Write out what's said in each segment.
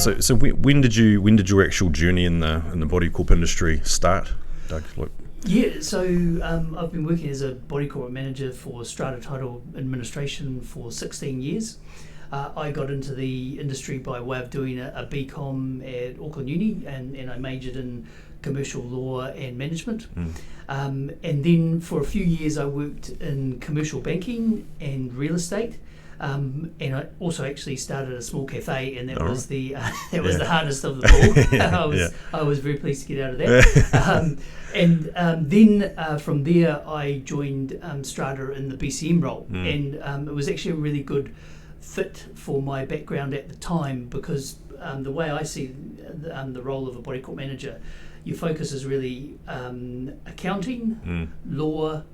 So when did your actual journey in the body corp industry start, Doug? Yeah, so I've been working as a body corporate manager for Strata Title Administration for 16 years. I got into the industry by way of doing a BCom at Auckland Uni, and I majored in commercial law and management. And then for a few years I worked in commercial banking and real estate. And I also actually started a small cafe, and that was the hardest of them all. I was very pleased to get out of that. Then from there I joined Strata in the BCM role, and it was actually a really good fit for my background at the time, because the way I see the role of a body corp manager, your focus is really accounting, law,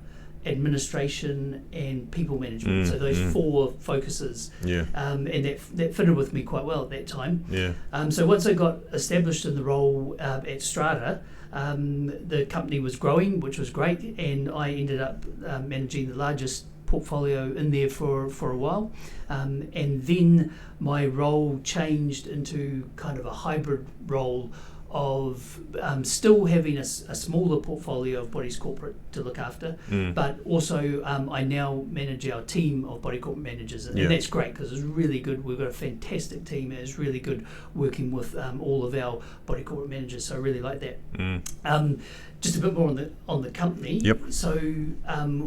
administration and people management. So those four focuses, and that fitted with me quite well at that time. So once I got established in the role at Strata, the company was growing, which was great, and I ended up managing the largest portfolio in there for a while, and then my role changed into kind of a hybrid role of still having a smaller portfolio of bodies corporate to look after, but also I now manage our team of body corporate managers, and that's great because it's really good. We've got a fantastic team, and it's really good working with all of our body corporate managers, so I really like that. Just a bit more on the company. So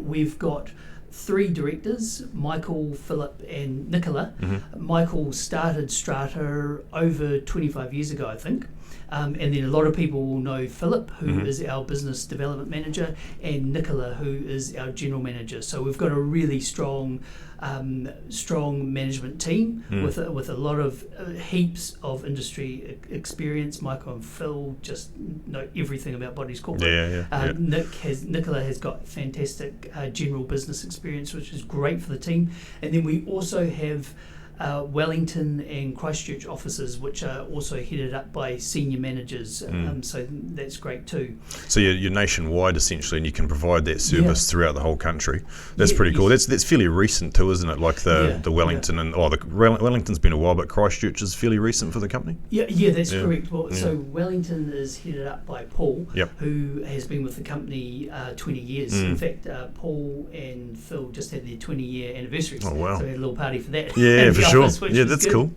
we've got 3 directors, Michael, Philip and Nicola. Michael started Strata over 25 years ago, I think. And then a lot of people will know Philip, who is our business development manager, and Nicola, who is our general manager. So we've got a really strong management team with a lot of heaps of industry experience. Michael and Phil just know everything about bodies corporate. Nicola has got fantastic general business experience, which is great for the team. And then we also have Wellington and Christchurch offices, which are also headed up by senior managers, so that's great too. So you're nationwide essentially, and you can provide that service throughout the whole country. That's pretty cool. That's fairly recent too, isn't it? Like the Wellington and Wellington's been a while, but Christchurch is fairly recent for the company. That's correct. Well, so Wellington is headed up by Paul, who has been with the company 20 years. In fact, Paul and Phil just had their 20-year anniversary. Oh wow! So we had a little party for that. Yeah, for sure. That's good. Cool.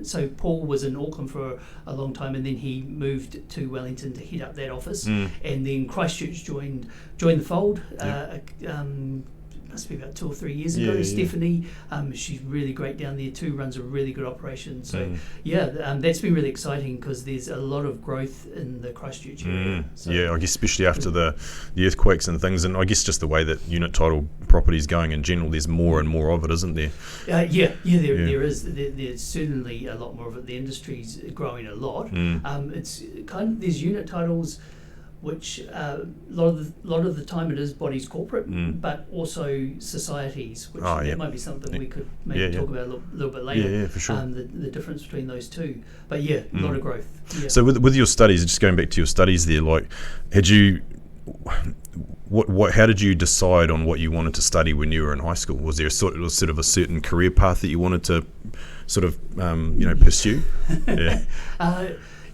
So Paul was in Auckland for a long time, and then he moved to Wellington to head up that office, and then Christchurch joined the fold. Must be about 2 or 3 years ago. Stephanie, she's really great down there too, runs a really good operation. So that's been really exciting because there's a lot of growth in the Christchurch area. So, I guess especially after the earthquakes and things, and I guess just the way that unit title property is going in general, there's more and more of it, isn't there? There is. There's certainly a lot more of it. The industry's growing a lot. It's kind of, there's unit titles, which a lot of the time it is bodies corporate, but also societies, which that might be something we could maybe talk about a little bit later. Yeah, for sure. The difference between those two, but a lot of growth. So with your studies, just going back to your studies there, like, had you how did you decide on what you wanted to study when you were in high school? Was there sort of a certain career path that you wanted to sort of pursue?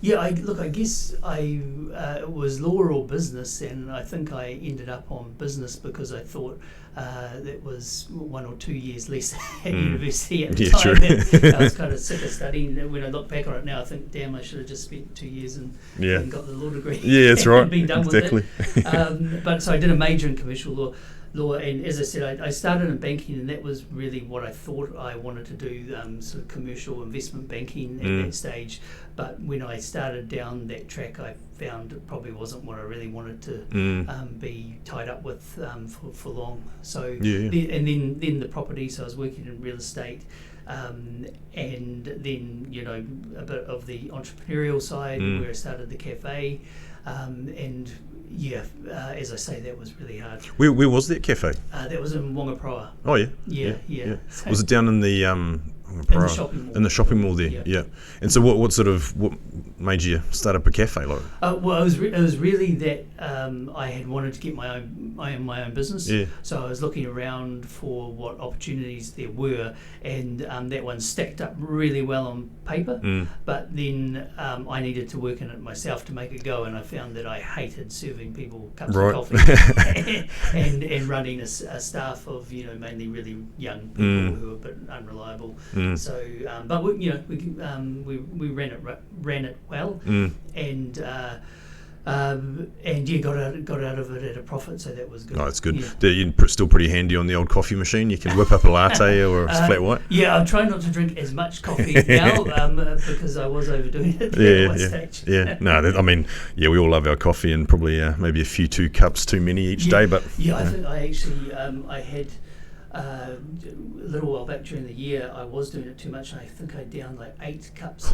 I guess it was law or business, and I think I ended up on business because I thought that was 1 or 2 years less at university at the time. True. I was kind of sick of studying. When I look back on it now, I think, damn, I should have just spent 2 years and got the law degree. Yeah, that's right. And been done exactly. with it. But so I did a major in commercial law, and as I said, I started in banking, and that was really what I thought I wanted to do, sort of commercial investment banking at that stage. But when I started down that track, I found it probably wasn't what I really wanted to be tied up with for long. So and then the property. So I was working in real estate, and then a bit of the entrepreneurial side where I started the cafe, and as I say, that was really hard. Where was that cafe? That was in Wongaproa. Oh yeah. So was it down in the in the shopping mall? In the shopping mall there, yeah. And so what made you start up a cafe? Like, Well, it was really that I had wanted to get my own business. Yeah. So I was looking around for what opportunities there were, and that one stacked up really well on paper. But then I needed to work in it myself to make it go, and I found that I hated serving people cups of coffee and running a staff of mainly really young people who were a bit unreliable. So, but we ran it well, and got out of it at a profit, so that was good. Oh, that's good. Yeah. You're still pretty handy on the old coffee machine. You can whip up a latte or a flat white. Yeah, I try not to drink as much coffee now because I was overdoing it at one stage. Yeah, no, we all love our coffee, and probably maybe a few 2 cups too many each day. But I think I actually I had. A little while back during the year, I was doing it too much, and I think I downed like 8 cups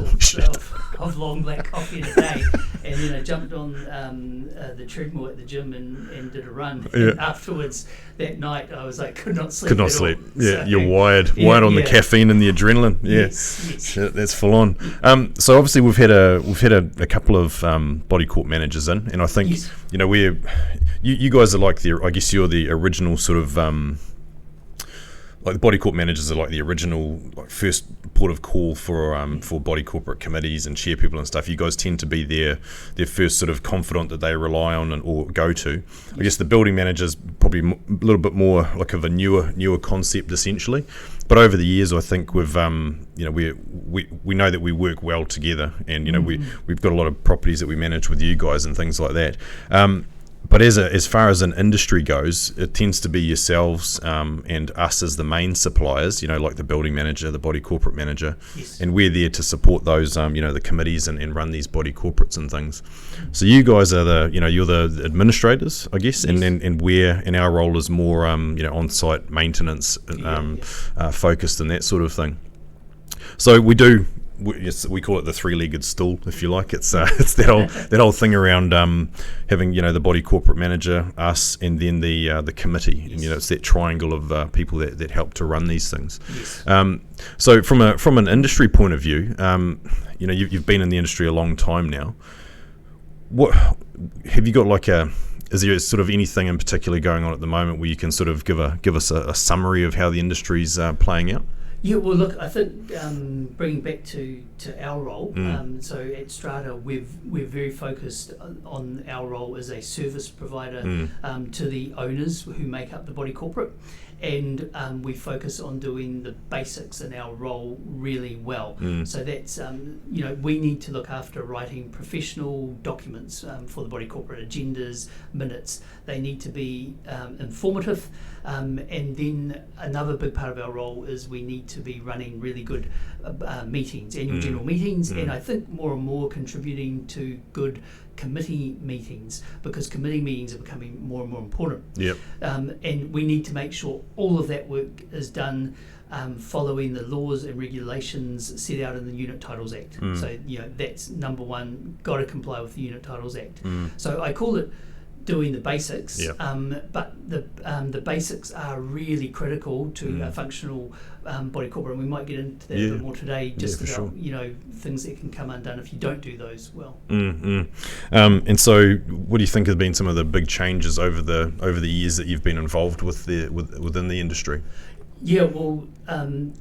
of long black coffee in a day, and then I jumped on the treadmill at the gym and did a run. And afterwards, that night, I was like, could not sleep. Yeah, so, you're wired on the caffeine and the adrenaline. Yeah, yes. That's full on. So obviously we've had a couple of Body Corp managers in, and I think you guys are like you're the original sort of. Like the Body Corp managers are like the original first port of call for body corporate committees and chair people and stuff. You guys tend to be their first sort of confidant that they rely on or go to. I guess the building managers probably a little bit more like of a newer concept essentially. But over the years, I think we've we know that we work well together, and we've got a lot of properties that we manage with you guys and things like that. But as far as an industry goes, it tends to be yourselves and us as the main suppliers, like the building manager, the body corporate manager, and we're there to support those, the committees and run these body corporates and things. So you guys are you're the administrators, I guess, and we're, in our role, is more, on-site maintenance focused and that sort of thing. So we call it the 3-legged stool, if you like. It's that whole thing around having the body corporate manager, us, and then the committee, and it's that triangle of people that help to run these things. So from an industry point of view, you've been in the industry a long time now. What have you got is there sort of anything in particular going on at the moment where you can sort of give us a summary of how the industry's playing out? Yeah, well, look, I think bringing back to our role, so at Strata, we're very focused on our role as a service provider to the owners who make up the body corporate, and we focus on doing the basics in our role really well. So that's, we need to look after writing professional documents for the body corporate, agendas, minutes. They need to be informative, and then another big part of our role is we need to be running really good meetings, annual general meetings, and I think more and more contributing to good committee meetings, because committee meetings are becoming more and more important. And we need to make sure all of that work is done following the laws and regulations set out in the Unit Titles Act. So that's number one, got to comply with the Unit Titles Act. So I call it doing the basics, but the basics are really critical to a functional body corporate, and we might get into that a bit more today, just about things that can come undone if you don't do those well. And so, what do you think have been some of the big changes over the years that you've been involved within the industry? Yeah, well,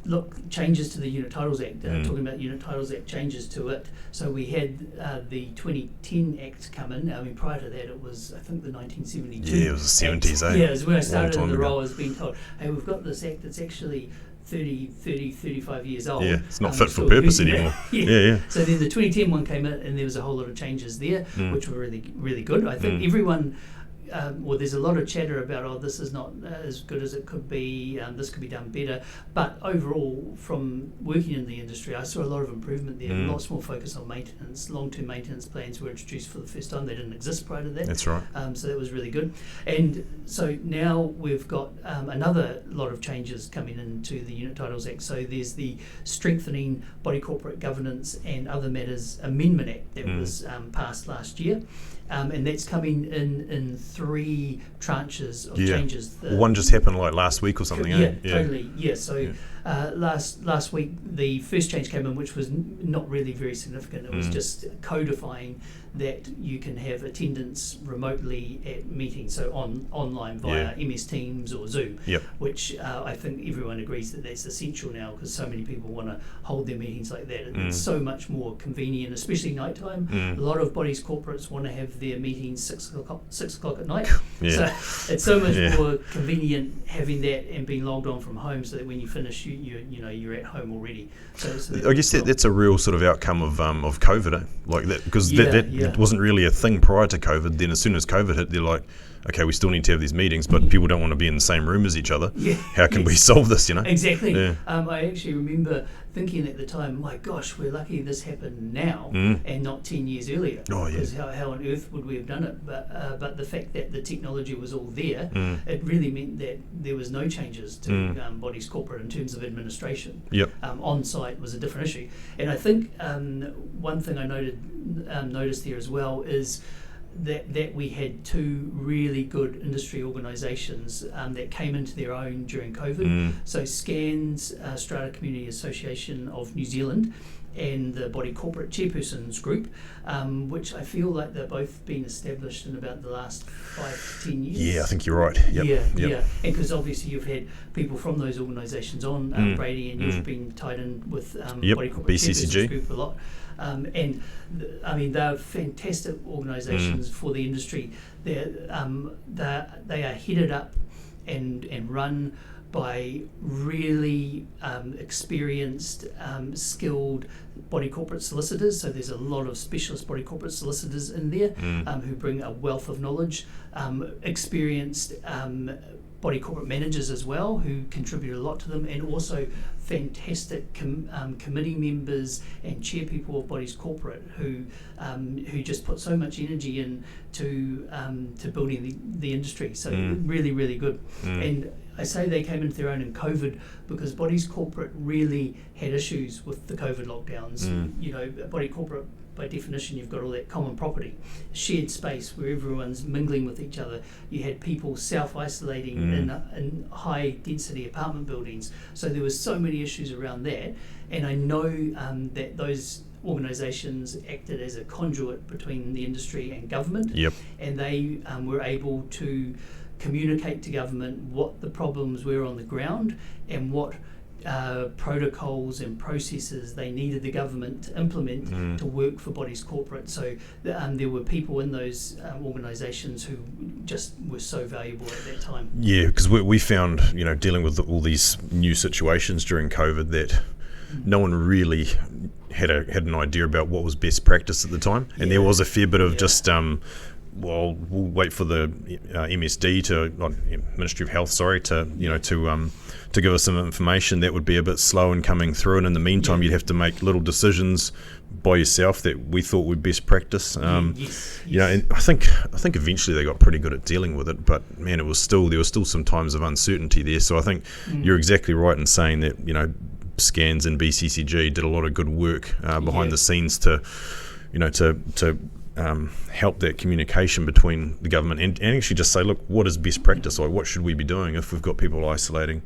look, changes to the Unit Titles Act, talking about Unit Titles Act changes to it. So we had the 2010 Act come in. I mean, prior to that, it was, I think, the 1972 Yeah, it was the 70s, Act. Yeah, it was when I started in the role, I was being told, hey, we've got this Act that's actually 35 years old. Yeah, it's not fit for purpose anymore. So then the 2010 one came in, and there was a whole lot of changes there, which were really, really good. I think everyone... there's a lot of chatter about, this is not as good as it could be, this could be done better. But overall, from working in the industry, I saw a lot of improvement there, lots more focus on maintenance. Long-term maintenance plans were introduced for the first time. They didn't exist prior to that. That's right. So that was really good. And so now we've got another lot of changes coming into the Unit Titles Act. So there's the Strengthening Body Corporate Governance and Other Matters Amendment Act that was passed last year. And that's coming in 3 tranches of changes. One just happened like last week or something. Yeah, totally. Yeah, so last week the first change came in, which was not really very significant. It was just codifying that you can have attendance remotely at meetings, so online via MS Teams or Zoom, which I think everyone agrees that that's essential now, because so many people want to hold their meetings like that. It's so much more convenient, especially nighttime. A lot of bodies corporates want to have their meetings 6 o'clock at night. So it's so much more convenient having that and being logged on from home, so that when you finish, you're at home already. So I guess that's a real sort of outcome of COVID, like that, because that wasn't really a thing prior to COVID. Then as soon as COVID hit, they're like, okay, we still need to have these meetings, but people don't want to be in the same room as each other. How can we solve this, Exactly. I actually remember thinking at the time, my gosh, we're lucky this happened now and not 10 years earlier. Because how on earth would we have done it? But the fact that the technology was all there, it really meant that there was no changes to bodies corporate in terms of administration. On-site was a different issue. And I think one thing I noticed there as well is that we had 2 really good industry organisations that came into their own during COVID. So SCANZ, Strata Community Association of New Zealand, and the Body Corporate Chairpersons Group, which I feel like they've both been established in about the last 5 to 10 years. Yeah, I think you're right. And because obviously you've had people from those organisations on, Brady, and you've been tied in with Body Corporate Chairpersons Group a lot. They're fantastic organisations for the industry. They are headed up and run by really experienced, skilled body corporate solicitors. So there's a lot of specialist body corporate solicitors in there who bring a wealth of knowledge, experienced body corporate managers as well, who contribute a lot to them, and also fantastic committee members and chairpeople of bodies corporate who just put so much energy into building the industry. So really, really good. And I say they came into their own in COVID because bodies corporate really had issues with the COVID lockdowns. Body corporate, by definition, you've got all that common property, shared space where everyone's mingling with each other. You had people self-isolating in high-density apartment buildings. So there was so many issues around that. And I know that those organisations acted as a conduit between the industry and government. And they were able to communicate to government what the problems were on the ground and what protocols and processes they needed the government to implement to work for bodies corporate. So there were people in those organisations who just were so valuable at that time. Yeah, because we found, dealing with all these new situations during COVID, that no one really had an idea about what was best practice at the time, and there was a fair bit of just we'll wait for the MSD Ministry of Health, to give us some information. That would be a bit slow in coming through, and in the meantime you'd have to make little decisions by yourself that we thought were best practice. And I think eventually they got pretty good at dealing with it, but man, there was still some times of uncertainty there. So I think you're exactly right in saying that SCANZ and BCCG did a lot of good work behind the scenes to help that communication between the government and actually just say, look, what is best practice? Like, what should we be doing if we've got people isolating?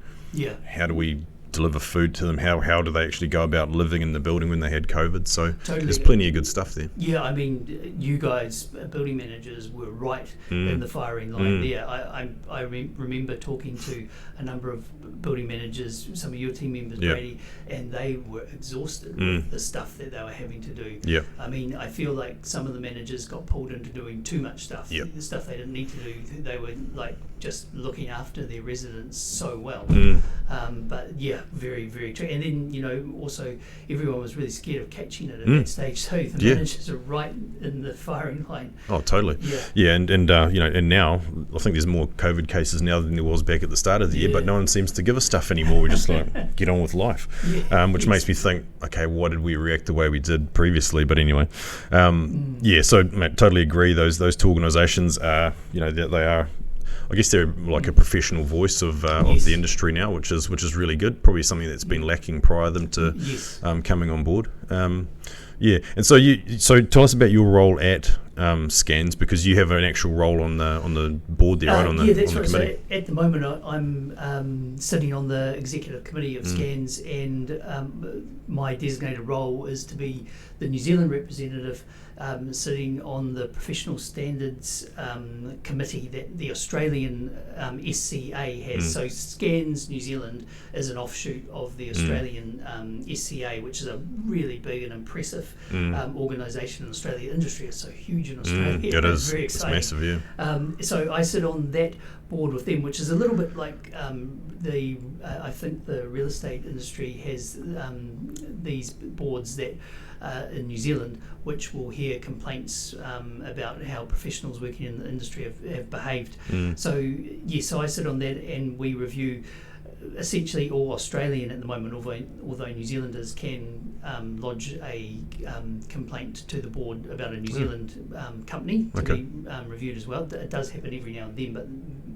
How do we deliver food to them? How do they actually go about living in the building when they had COVID? So there's plenty of good stuff there. You guys, building managers, were right in the firing line there. I remember talking to a number of building managers, some of your team members, Brady, and they were exhausted with the stuff that they were having to do. I feel like some of the managers got pulled into doing too much stuff, the stuff they didn't need to do. They were like just looking after their residents so well. Very, very true. And then, also everyone was really scared of catching it at that stage. So the managers are right in the firing line. Oh, totally. And now I think there's more COVID cases now than there was back at the start of the year, but no one seems to give us stuff anymore. We just get on with life, which makes me think, okay, why did we react the way we did previously? But anyway, so mate, totally agree. Those two organisations are, they are I guess they're like a professional voice of Yes. the industry now, which is really good. Probably something that's been lacking prior to them to Yes. coming on board. And so tell us about your role at SCANZ, because you have an actual role on the board there, right? Yeah, that's on the right. committee. So at the moment, I'm sitting on the executive committee of SCANZ, and my designated role is to be the New Zealand representative, sitting on the professional standards committee that the Australian SCA has. So SCANZ New Zealand is an offshoot of the Australian SCA, which is a really big and impressive organisation in Australia. Industry is so huge in Australia. It is. Very It's exciting. massive, yeah. So I sit on that board with them, which is a little bit like I think the real estate industry has these boards that in New Zealand, which will hear complaints about how professionals working in the industry have behaved. So I sit on that, and we review essentially all Australian at the moment, although New Zealanders can lodge a complaint to the board about a New Zealand company to be reviewed as well. It does happen every now and then, but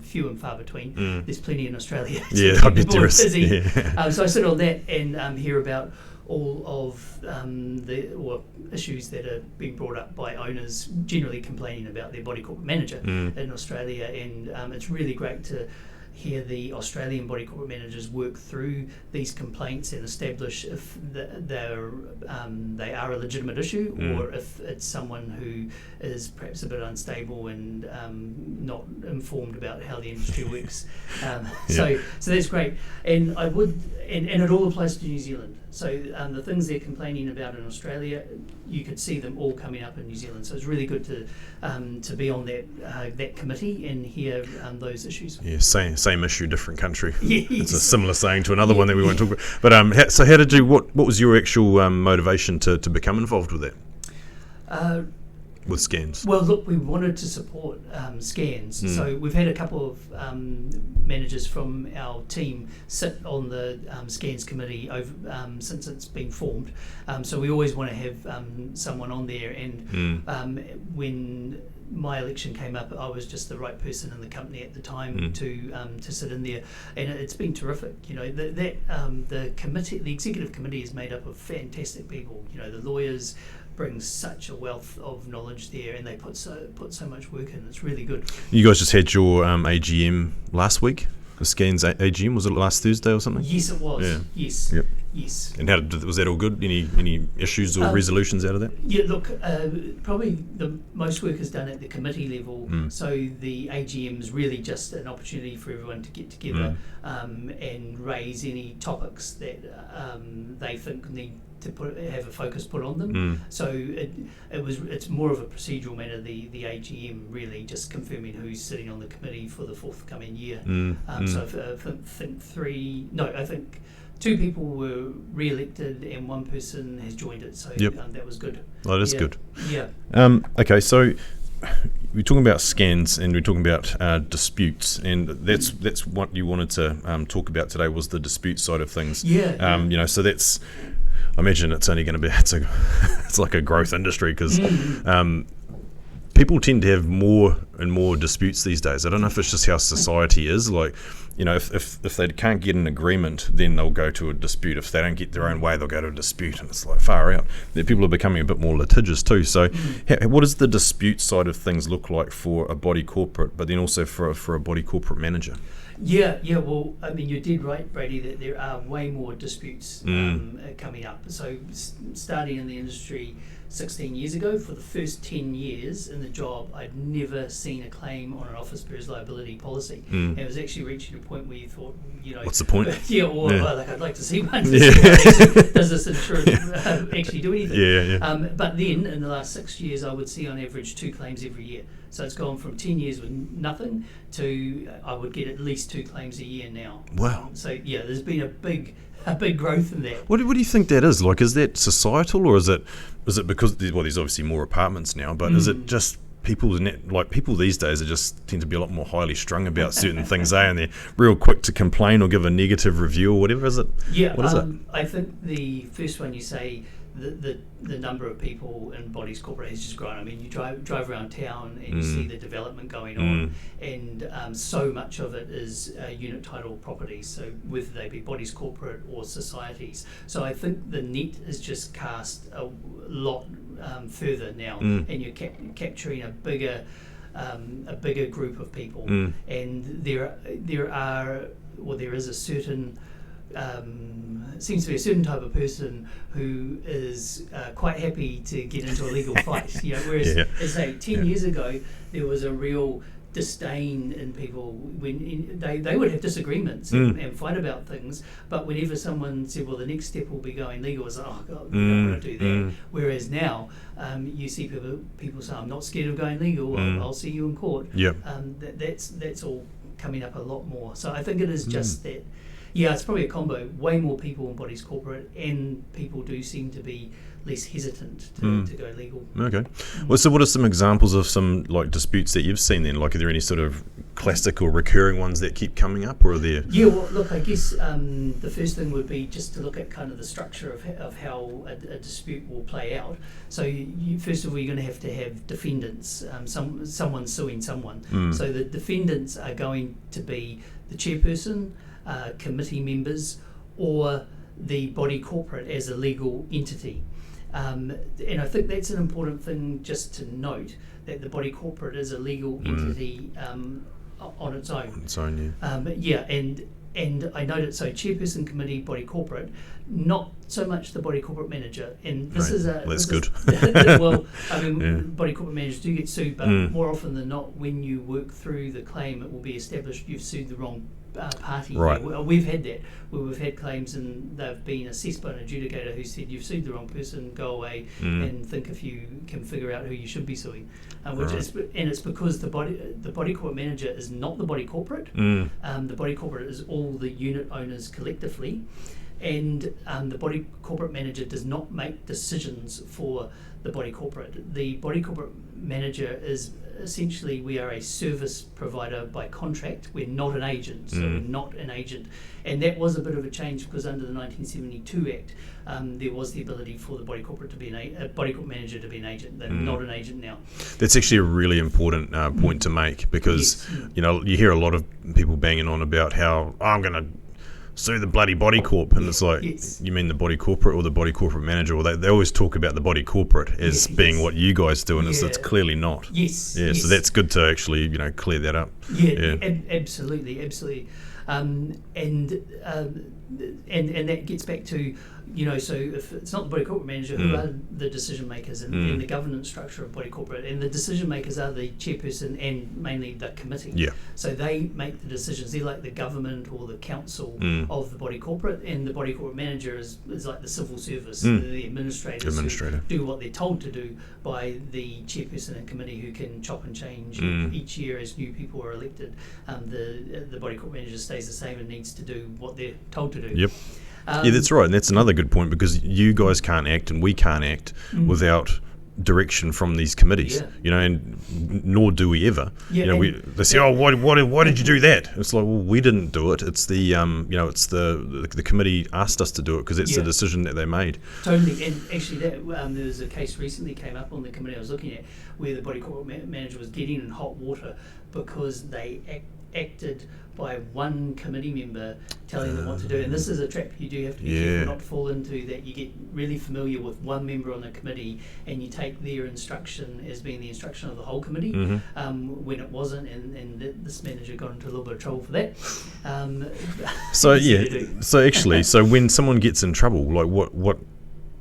few and far between. There's plenty in Australia to Yeah, keep I bet the there board is. busy. Yeah. So I sit on that and hear about all of the issues that are being brought up by owners generally complaining about their body corporate manager in Australia, and it's really great to hear the Australian body corporate managers work through these complaints and establish if they are a legitimate issue, or if it's someone who is perhaps a bit unstable and not informed about how the industry works. So that's great, and it all applies to New Zealand. So the things they're complaining about in Australia, you could see them all coming up in New Zealand. So it's really good to be on that committee and hear those issues. Yeah, same issue, different country. Yes. It's a similar saying to another one that we won't talk about. But so how did you? What was your actual motivation to become involved with that? With SCANZ. Well, look, we wanted to support SCANZ, so we've had a couple of managers from our team sit on the SCANZ committee since it's been formed. So we always want to have someone on there, and when my election came up, I was just the right person in the company at the time to sit in there, and it's been terrific. You know, the committee, the executive committee, is made up of fantastic people. You know, the lawyers brings such a wealth of knowledge there, and they put so much work in. It's really good. You guys just had your AGM last week. The SCANZ AGM, was it last Thursday or something? Yes, it was. Yeah. Yes. Yep. Yes. And was that all good? Any issues or resolutions out of that? Yeah, look, probably the most work is done at the committee level, so the AGM is really just an opportunity for everyone to get together and raise any topics that they think need to have a focus put on them. So it's more of a procedural matter, the AGM really just confirming who's sitting on the committee for the forthcoming year. So I think 2 people were re-elected and 1 person has joined it, so that was good. Oh, that is good. Yeah. Okay, so we're talking about SCANZ and we're talking about disputes, and that's what you wanted to talk about today, was the dispute side of things. Yeah. So that's, I imagine it's only going to be it's like a growth industry, because people tend to have more and more disputes these days. I don't know if it's just how society is. Like, you know, if they can't get an agreement, then they'll go to a dispute. If they don't get their own way, they'll go to a dispute, and it's like far out. The people are becoming a bit more litigious too. So what does the dispute side of things look like for a body corporate, but then also for a body corporate manager? Yeah. Well, I mean, you did right, Brady, that there are way more disputes coming up. So starting in the industry 16 years ago, for the first 10 years in the job, I'd never seen a claim on an office bearer's liability policy. And it was actually reaching a point where you thought, you know, what's the point? Like, I'd like to see one. Yeah. Does this insurance actually do anything? Yeah. But then in the last 6 years, I would see on average 2 claims every year. So it's gone from 10 years with nothing to I would get at least 2 claims a year now. Wow. So yeah, there's been a big growth in that. What do you think that is? Like, is that societal, or is it because there's obviously more apartments now, but is it just people these days just tend to be a lot more highly strung about certain things, and they're real quick to complain or give a negative review or whatever? Is it? Yeah. What is it? I think the first one you say, the number of people in bodies corporate has just grown. I mean, you drive around town and you see the development going on, and so much of it is unit title properties, so whether they be bodies corporate or societies. So I think the net is just cast a lot further now, and you're capturing a bigger group of people, and there is a certain seems to be a certain type of person who is quite happy to get into a legal fight. Whereas as say 10 years ago there was a real disdain in people when they would have disagreements and fight about things, but whenever someone said, well, the next step will be going legal, it's like, oh God, we don't want to do that. Whereas now you see people say, I'm not scared of going legal, I'll see you in court. That's all coming up a lot more. So I think it is just that, it's probably a combo. Way more people in bodies corporate, and people do seem to be less hesitant to go legal. Okay. Well, so what are some examples of some like disputes that you've seen then? Like, are there any sort of classic or recurring ones that keep coming up, or are there? Yeah, well, look, I guess the first thing would be just to look at kind of the structure of how a dispute will play out. So you first of all, you're going to have defendants, someone suing someone. So the defendants are going to be the chairperson, committee members, or the body corporate as a legal entity. And I think that's an important thing just to note, that the body corporate is a legal entity on its own. And I noted, so chairperson, committee, body corporate, not so much the body corporate manager. And this is a... That's good. Well, I mean, body corporate managers do get sued, but more often than not, when you work through the claim, it will be established you've sued the wrong party. Right. We've had that, where we've had claims and they've been assessed by an adjudicator who said, you've sued the wrong person, go away and think if you can figure out who you should be suing. And it's because the body corporate manager is not the body corporate. The body corporate is all the unit owners collectively, and the body corporate manager does not make decisions for the body corporate. The body corporate manager is essentially, we are a service provider by contract. We're not an agent, so we're not an agent. And that was a bit of a change, because under the 1972 Act, there was the ability for the body corporate to be a body corporate manager to be an agent. They're not an agent now. That's actually a really important point to make, because you hear a lot of people banging on about how I'm going to sue the bloody body corp, and it's like, you mean the body corporate or the body corporate manager? Or they always talk about the body corporate as being what you guys do, and it's clearly not. So that's good to actually clear that up. Absolutely. And that gets back to, so if it's not the body corporate manager, who are the decision makers in the governance structure of body corporate? And the decision makers are the chairperson and mainly the committee. So they make the decisions. They're like the government or the council of the body corporate, and the body corporate manager is like the civil service, the administrators who do what they're told to do by the chairperson and committee, who can chop and change each year as new people are elected. The body corporate manager stays the same and needs to do what they're told to do. That's right, and that's another good point, because you guys can't act and we can't act without direction from these committees, and nor do we ever. They say, oh, why did you do that? It's like, well, we didn't do it. It's the it's the committee asked us to do it, because it's the decision that they made. Totally. And actually, there was a case recently came up on the committee I was looking at, where the body corporate manager was getting in hot water because they acted by one committee member telling them what to do. And this is a trap you do have to be careful not to fall into, that you get really familiar with one member on the committee and you take their instruction as being the instruction of the whole committee, when it wasn't, and this manager got into a little bit of trouble for that. So when someone gets in trouble, like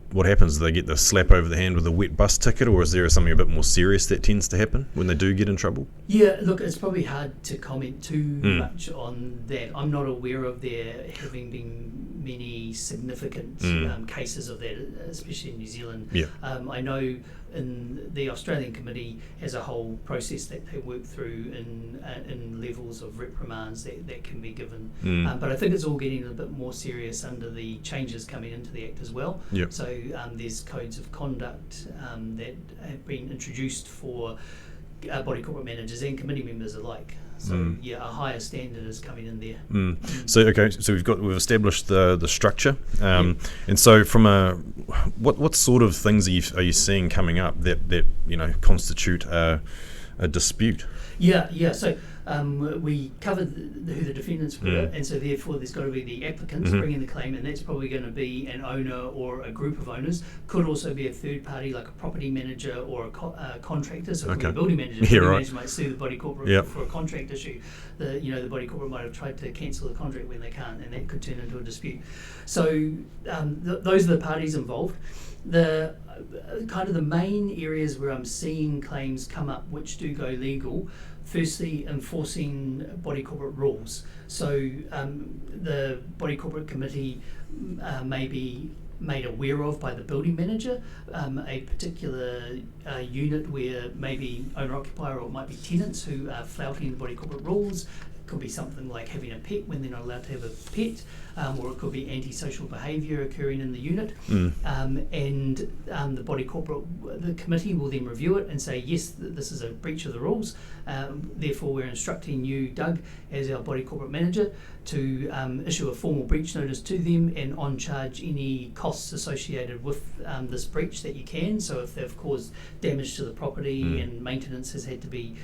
what happens? Do they get the slap over the hand with a wet bus ticket, or is there something a bit more serious that tends to happen when they do get in trouble? Yeah, look, it's probably hard to comment too much on that. I'm not aware of there having been many significant cases of that, especially in New Zealand. I know in the Australian committee has a whole process that they work through in levels of reprimands that can be given. But I think it's all getting a bit more serious under the changes coming into the Act as well. So there's codes of conduct that have been introduced for body corporate managers and committee members alike. So a higher standard is coming in there. So we've established the structure, and so from what sort of things are you seeing coming up that constitute a dispute? So we covered who the defendants were, and so therefore there's got to be the applicants bringing the claim, and that's probably going to be an owner or a group of owners. Could also be a third party like a property manager or a contractor. So it could be a building manager. The building manager might sue the body corporate for a contract issue. The body corporate might have tried to cancel the contract when they can't, and that could turn into a dispute. So those are the parties involved. The kind of the main areas where I'm seeing claims come up which do go legal. Firstly, enforcing body corporate rules. So the body corporate committee may be made aware of by the building manager a particular unit where maybe owner-occupier or it might be tenants who are flouting the body corporate rules. It could be something like having a pet when they're not allowed to have a pet, or it could be antisocial behaviour occurring in the unit. And the body corporate, the committee will then review it and say, yes, this is a breach of the rules. Therefore, we're instructing you, Doug, as our body corporate manager, to issue a formal breach notice to them and on charge any costs associated with this breach that you can. So if they've caused damage to the property and maintenance has had to be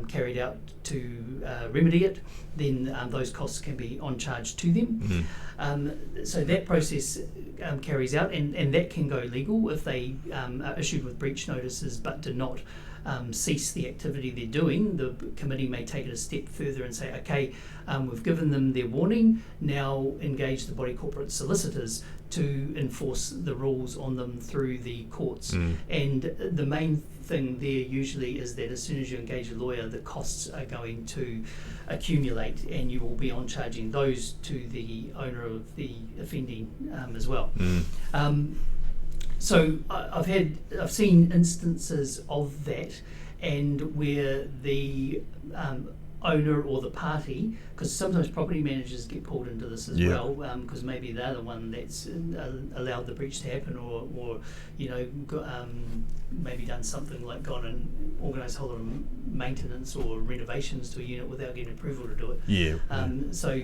carried out to remedy it, then those costs can be on charge to them. So that process carries out, and that can go legal if they are issued with breach notices but do not cease the activity they're doing. The committee may take it a step further and say, okay, we've given them their warning, now engage the body corporate solicitors to enforce the rules on them through the courts. And the main thing there usually is that as soon as you engage a lawyer, the costs are going to accumulate and you will be on charging those to the owner of the offending as well. So I've seen instances of that, and where the owner or the party, because sometimes property managers get pulled into this as well, because maybe they're the one that's allowed the breach to happen, or maybe done something like gone and organised whole lot of maintenance or renovations to a unit without getting approval to do it. So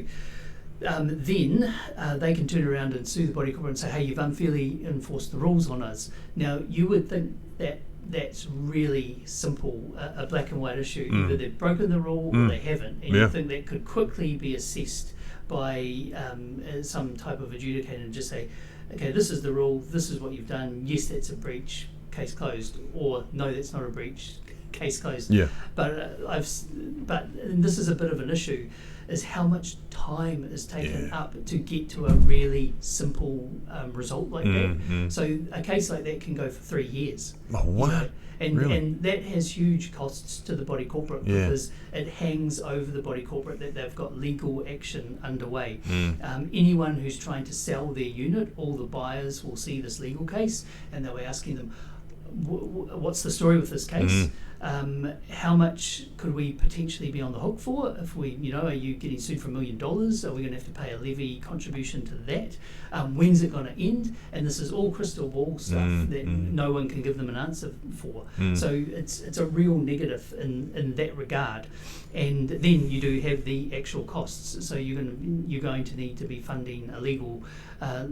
then they can turn around and sue the body corporate and say, hey, you've unfairly enforced the rules on us. Now, you would think that that's really simple, a black and white issue. Either they've broken the rule or they haven't. And you think that could quickly be assessed by some type of adjudicator and just say, okay, this is the rule, this is what you've done, yes, that's a breach, case closed, or no, that's not a breach, case closed. But and this is a bit of an issue, is how much time is taken up to get to a really simple result like that. So a case like that can go for 3 years. Oh, wow. And that has huge costs to the body corporate because it hangs over the body corporate that they've got legal action underway. Anyone who's trying to sell their unit, all the buyers will see this legal case and they'll be asking them, what's the story with this case? How much could we potentially be on the hook for if we, are you getting sued for $1 million? Are we going to have to pay a levy contribution to that? When's it going to end? And this is all crystal ball stuff that no one can give them an answer for. So it's a real negative in that regard. And then you do have the actual costs. So you're going to need to be funding a legal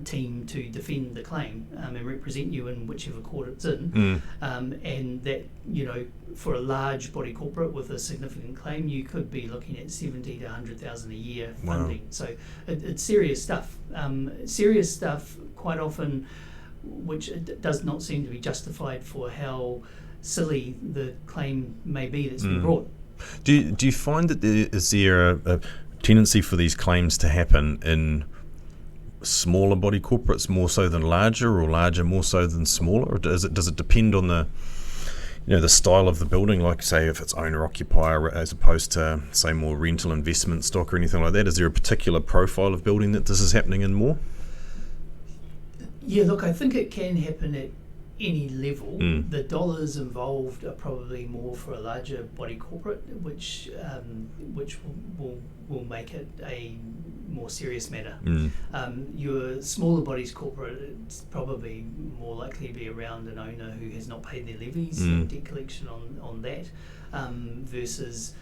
team to defend the claim and represent you in whichever court it's in. And that, for a large body corporate with a significant claim, you could be looking at $70,000 to $100,000 a year funding. Wow. So it's serious stuff. Serious stuff quite often, which does not seem to be justified for how silly the claim may be that's been brought. Do you find that is there a tendency for these claims to happen in smaller body corporates more so than larger, or larger more so than smaller, or does it depend on the the style of the building, like say if it's owner occupier as opposed to say more rental investment stock or anything like that? Is there a particular profile of building that this is happening in more? Yeah, look, I think it can happen at any level. The dollars involved are probably more for a larger body corporate, which will make it a more serious matter. Mm. Your smaller bodies corporate, it's probably more likely to be around an owner who has not paid their levies and debt collection on that, versus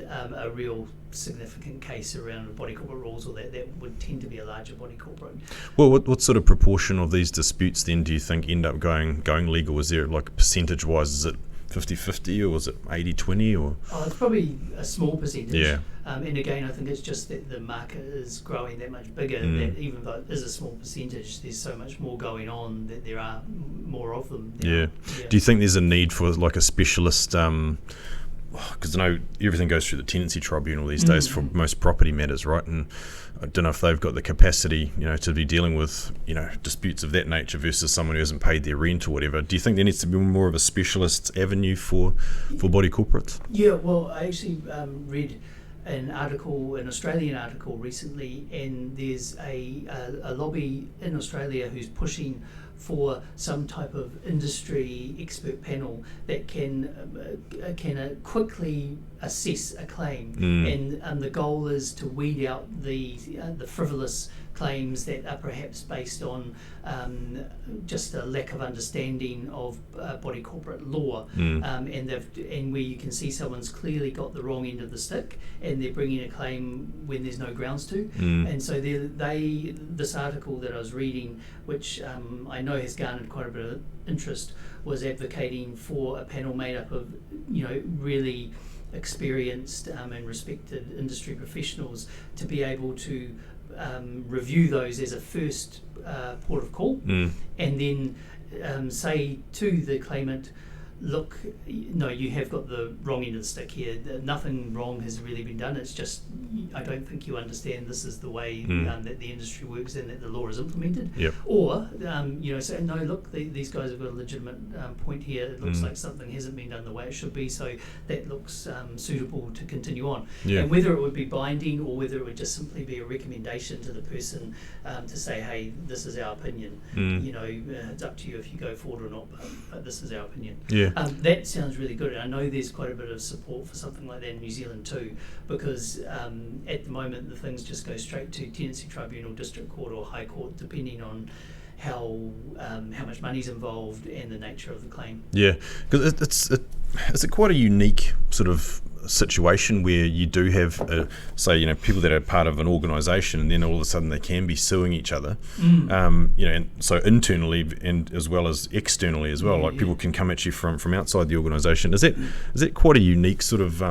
a real significant case around body corporate rules, or that would tend to be a larger body corporate. Well, what sort of proportion of these disputes then do you think end up going legal? Is there, like, percentage wise, is it 50-50 or was it 80-20 or? Oh, it's probably a small percentage. Yeah. And again, I think it's just that the market is growing that much bigger, that even though it is a small percentage, there's so much more going on that there are more of them. Yeah. Do you think there's a need for, like, a specialist, because I know everything goes through the tenancy tribunal these days for most property matters, right? And I don't know if they've got the capacity, to be dealing with, disputes of that nature versus someone who hasn't paid their rent or whatever. Do you think there needs to be more of a specialist avenue for body corporates? Yeah, well, I actually read an Australian article recently, and there's a lobby in Australia who's pushing for some type of industry expert panel that can quickly assess a claim, and the goal is to weed out the frivolous claims that are perhaps based on just a lack of understanding of body corporate law, and where you can see someone's clearly got the wrong end of the stick and they're bringing a claim when there's no grounds to. And so this article that I was reading, which I know has garnered quite a bit of interest, was advocating for a panel made up of really experienced and respected industry professionals to be able to review those as a first port of call, and then say to the claimant, look, no, you have got the wrong end of the stick here. Nothing wrong has really been done. It's just, I don't think you understand this is the way that the industry works and that the law is implemented. Yep. Or, say, no, look, these guys have got a legitimate point here. It looks like something hasn't been done the way it should be, so that looks suitable to continue on. Yeah. And whether it would be binding or whether it would just simply be a recommendation to the person to say, hey, this is our opinion. It's up to you if you go forward or not, but this is our opinion. Yeah. That sounds really good, and I know there's quite a bit of support for something like that in New Zealand too, because at the moment the things just go straight to tenancy tribunal, district court or high court, depending on how much money's involved and the nature of the claim. Yeah, because it's quite a unique sort of situation where you do have, say, people that are part of an organisation, and then all of a sudden they can be suing each other, and so internally and as well as externally as well. Like people can come at you from outside the organisation. Is that quite a unique sort of?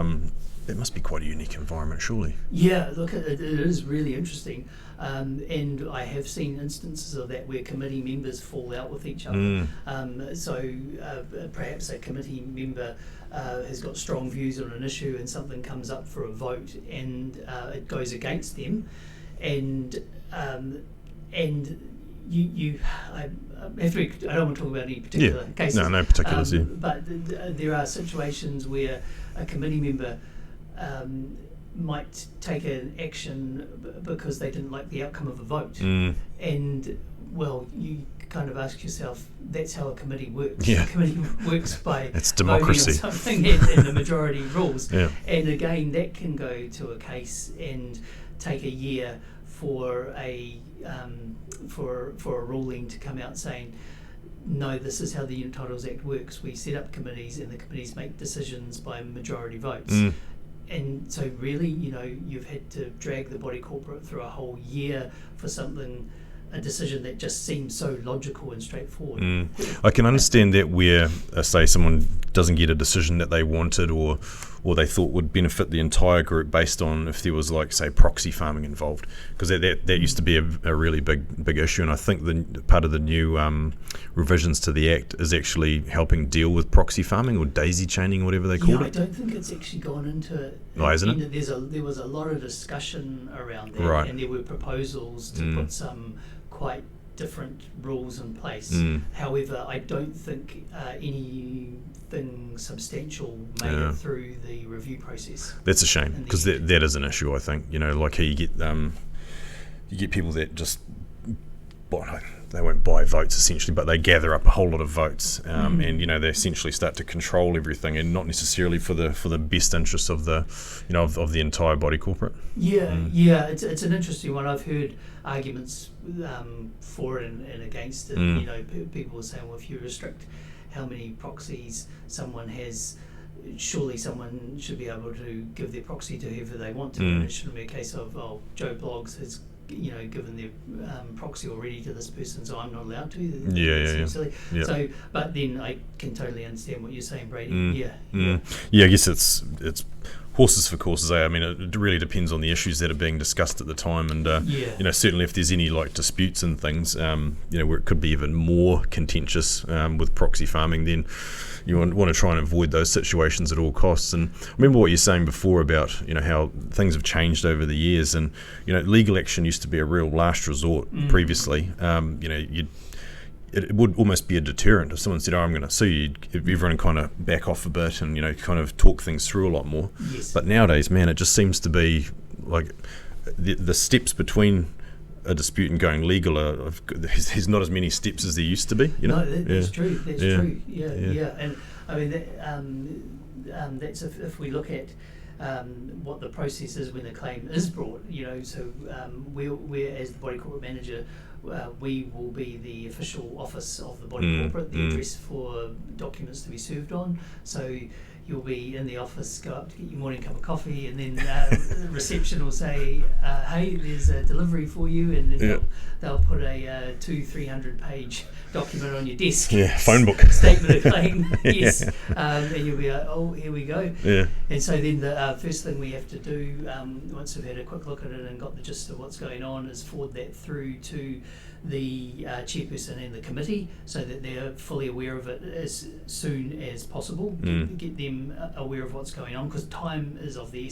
It must be quite a unique environment, surely. Yeah, look, it is really interesting. And I have seen instances of that where committee members fall out with each other. So perhaps a committee member has got strong views on an issue and something comes up for a vote and it goes against them, and you I don't want to talk about any particular cases. No particulars. But there are situations where a committee member might take an action because they didn't like the outcome of a vote, and well, you kind of ask yourself, that's how a committee works. Yeah. A committee works by it's democracy. voting on something and the majority rules. Yeah. And again, that can go to a case and take a year for a ruling to come out saying, no, this is how the Unit Titles Act works. We set up committees and the committees make decisions by majority votes. And so really, you've had to drag the body corporate through a whole year for a decision that just seems so logical and straightforward. I can understand that where, say, someone doesn't get a decision that they wanted or they thought would benefit the entire group based on if there was, like, say, proxy farming involved, because that used to be a really big issue, and I think the part of the new revisions to the Act is actually helping deal with proxy farming or daisy chaining, whatever they call it. I don't think it's actually gone into it. Oh, isn't it? There was a lot of discussion around that, right, and there were proposals to put some quite different rules in place. However, I don't think anything substantial made it through the review process. That's a shame, because that is an issue, I think. Like how you get people that just they won't buy votes essentially, but they gather up a whole lot of votes, and they essentially start to control everything, and not necessarily for the best interests of the of the entire body corporate. It's an interesting one. I've heard arguments for it and against it. People are saying, well, if you restrict how many proxies someone has, surely someone should be able to give their proxy to whoever they want to, and it shouldn't be a case of, Joe Bloggs has given their proxy already to this person, so I'm not allowed to. Silly. Yeah. So, but then I can totally understand what you're saying, Brady. I guess it's horses for courses. I mean, it really depends on the issues that are being discussed at the time, and certainly if there's any disputes and things, where it could be even more contentious with proxy farming, then you want to try and avoid those situations at all costs. And I remember what you're saying before about how things have changed over the years, and legal action used to be a real last resort previously. It would almost be a deterrent if someone said, I'm going to sue you. Everyone kind of back off a bit and kind of talk things through a lot more. Yes. But nowadays, man, it just seems to be like the steps between a dispute and going legal there's not as many steps as there used to be. No, that's true. That's true. Yeah. And I mean that's if we look at what the process is when a claim is brought. So we're as the body corporate manager. We will be the official office of the body corporate, the address for documents to be served on. So you'll be in the office, go up to get your morning cup of coffee, and then the reception will say, hey, there's a delivery for you, and then they'll put a 200-300 page document on your desk. Phone book. Statement of claim, yes. And you'll be like, oh, here we go. Yeah. And so then the first thing we have to do, once we've had a quick look at it and got the gist of what's going on, is forward that through to the chairperson and the committee, so that they're fully aware of it as soon as possible. Get them aware of what's going on, because time is of the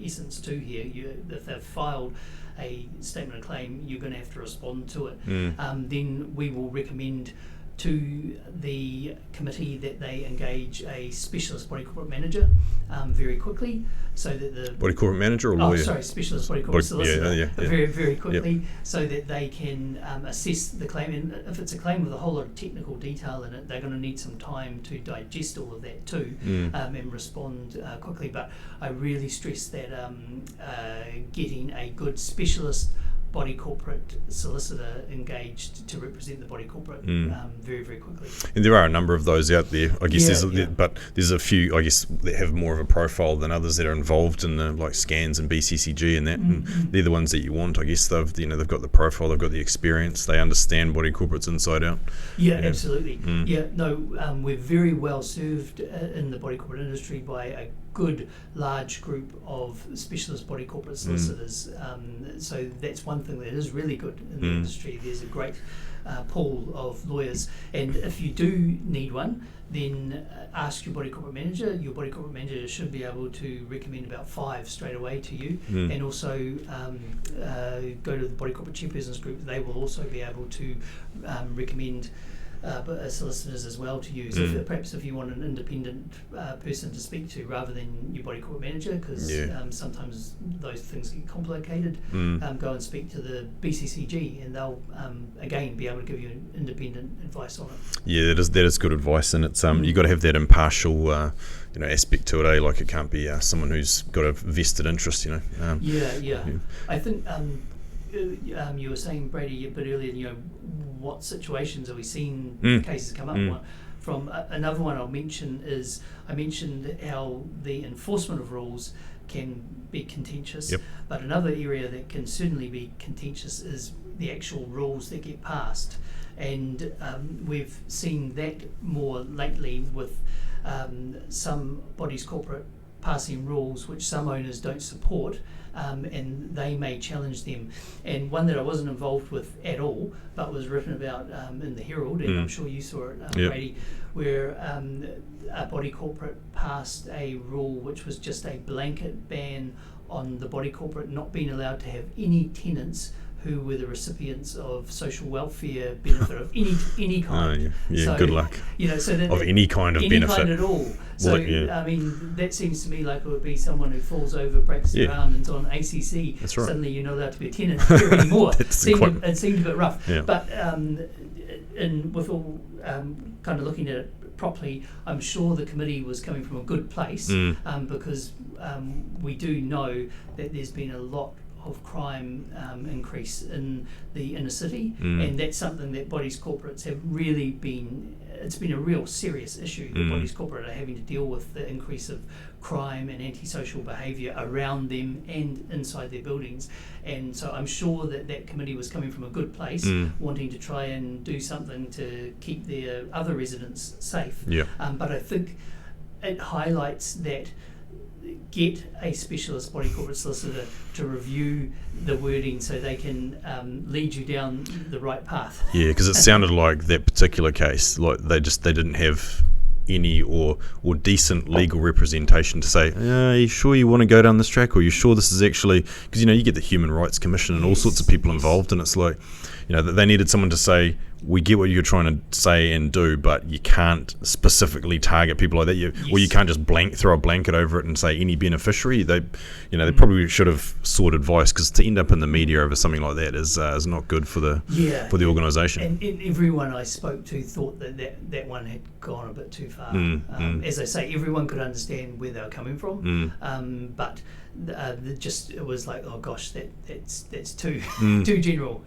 essence too here. If they've filed a statement of claim, you're going to have to respond to it. Then we will recommend to the committee that they engage a specialist body corporate manager very quickly, so that the body corporate manager or lawyer? Specialist body corporate solicitor. Very, very quickly, so that they can assess the claim. And if it's a claim with a whole lot of technical detail in it, they're going to need some time to digest all of that too, and respond quickly. But I really stress that getting a good specialist body corporate solicitor engaged to represent the body corporate very, very quickly. And there are a number of those out there, I guess. But there's a few, I guess, that have more of a profile than others that are involved in the SCANZ and BCCG and that. And they're the ones that you want. I guess they've got the profile, they've got the experience, they understand body corporates inside out. Absolutely. We're very well served in the body corporate industry by a good large group of specialist body corporate solicitors. So that's one thing that is really good in the industry. There's a great pool of lawyers, and if you do need one, then ask your body corporate manager. Your body corporate manager should be able to recommend about 5 straight away to you, and also go to the body corporate chairpersons group. They will also be able to recommend solicitors as well to use, perhaps if you want an independent person to speak to rather than your body corporate manager, because sometimes those things get complicated. Go and speak to the BCCG, and they'll again be able to give you independent advice on it. Yeah, that is good advice, and it's you've got to have that impartial aspect to it. Like it can't be someone who's got a vested interest. I think you were saying, Brady, a bit earlier, what situations are we seeing cases come up? From another one I'll mention is, I mentioned how the enforcement of rules can be contentious, but another area that can certainly be contentious is the actual rules that get passed. And we've seen that more lately with some bodies corporate passing rules which some owners don't support, and they may challenge them. And one that I wasn't involved with at all, but was written about in the Herald, and I'm sure you saw it, Brady, where a body corporate passed a rule which was just a blanket ban on the body corporate not being allowed to have any tenants who were the recipients of social welfare benefit of any kind. So, good luck. So that of any kind of any benefit. kind at all. So Well, I mean, that seems to me like it would be someone who falls over, breaks their arm, and's on ACC. That's right. Suddenly you're not allowed to be a tenant here anymore. It seemed a bit rough. Yeah. But with all kind of looking at it properly, I'm sure the committee was coming from a good place, because we do know that there's been a lot of crime increase in the inner city, and that's something that bodies corporates have really been. It's been a real serious issue that bodies corporate are having to deal with, the increase of crime and antisocial behaviour around them and inside their buildings. And so I'm sure that committee was coming from a good place, wanting to try and do something to keep their other residents safe. Yeah. But I think it highlights that get a specialist body corporate solicitor to review the wording so they can lead you down the right path. Yeah, because it sounded like that particular case, like they didn't have any or decent legal representation to say, are you sure you want to go down this track, or are you sure this is actually, because you get the Human Rights Commission and all sorts of people involved, and it's like, they needed someone to say, we get what you're trying to say and do, but you can't specifically target people like that. Or you can't just throw a blanket over it and say any beneficiary. They probably should have sought advice, because to end up in the media over something like that is not good for the organisation. And everyone I spoke to thought that one had gone a bit too far. As I say, everyone could understand where they were coming from, but it was like, oh gosh, that's too too general.